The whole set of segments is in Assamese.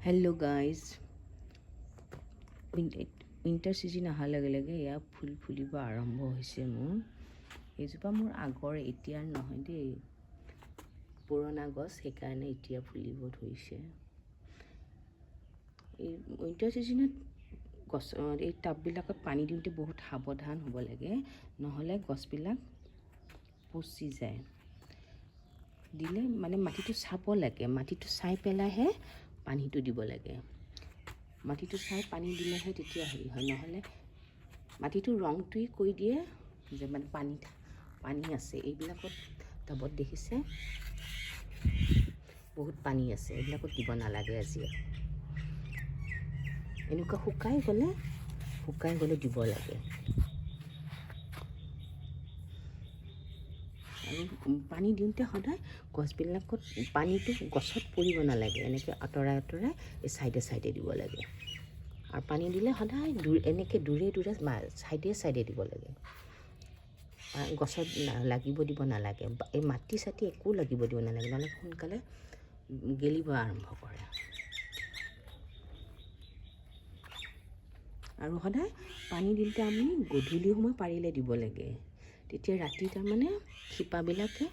हेलो गाइज विंटार सीजन अহাৰ লগে লগে এয়া ফুল ফুলিব আৰম্ভ হৈছে। এইজোপা মোৰ আগৰ এতিয়াৰ নহয় দেই, পুৰণা গছ, সেইকাৰণে এতিয়া ফুলিব ধৰিছে। এই উইণ্টাৰ ছিজনত গছ এই টাববিলাকত পানী দিওঁতে বহুত সাৱধান হ'ব লাগে, নহ'লে গছবিলাক পচি যায়। দিলে মানে মাটিটো চাব লাগে, মাটিটো চাই পেলাইহে পানীটো দিব লাগে। মাটিটো চাই পানী দিলেহে তেতিয়া হেৰি হয়, নহ'লে মাটিটো ৰংটোৱে কৈ দিয়ে যে মানে পানী আছে। এইবিলাকত টাবত দেখিছে বহুত পানী আছে, এইবিলাকত দিব নালাগে। আজি এনেকুৱা শুকাই গ'লে দিব লাগে। আৰু পানী দিওঁতে সদায় গছবিলাকত পানীটো গছত পৰিব নালাগে, এনেকৈ আঁতৰাই এই চাইডে দিব লাগে। আৰু পানী দিলে সদায় এনেকৈ দূৰে চাইডে দিব লাগে। গছত লাগিব দিব নালাগে, এই মাটি চাটি একো লাগিব দিব নালাগে, নহ'লে সোনকালে গেলিব আৰম্ভ কৰে। আৰু সদায় পানী দিওঁতে আমি গধূলি সময় পাৰিলে দিব লাগে, তেতিয়া ৰাতি তাৰমানে শিপাবিলাকে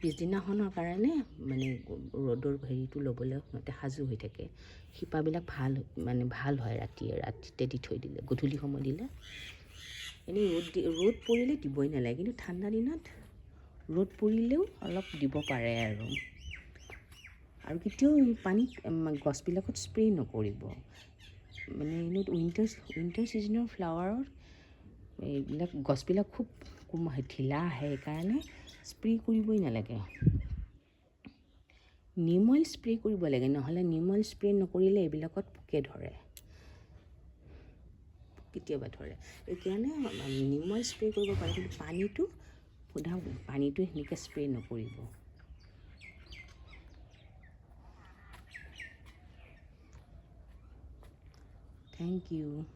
পিছদিনাখনৰ কাৰণে মানে ৰ'দৰ হেৰিটো ল'বলৈ সিহঁতে সাজু হৈ থাকে। শিপাবিলাক ভাল হয় ৰাতিতে দি থৈ দিলে, গধূলি সময় দিলে। এনেই ৰ'দ পৰিলে দিবই নালাগে, কিন্তু ঠাণ্ডা দিনত ৰ'দ পৰিলেও অলপ দিব পাৰে। আৰু কেতিয়াও পানীত গছবিলাকত স্প্ৰে' নকৰিব। মানে এনেই উইণ্টাৰ ছিজনৰ ফ্লাৱাৰৰ এইবিলাক গছবিলাক খুব ঢিলা আহে, সেইকাৰণে স্প্ৰে' কৰিবই নালাগে। নিম অইল স্প্ৰে' কৰিব লাগে, নহ'লে নিম অইল স্প্ৰে' নকৰিলে এইবিলাকত পোকে ধৰে, কেতিয়াবা ধৰে। সেইকাৰণে নিম অইল স্প্ৰে' কৰিব পাৰে, কিন্তু পানীটো সেনেকৈ স্প্ৰে' নকৰিব। Thank you.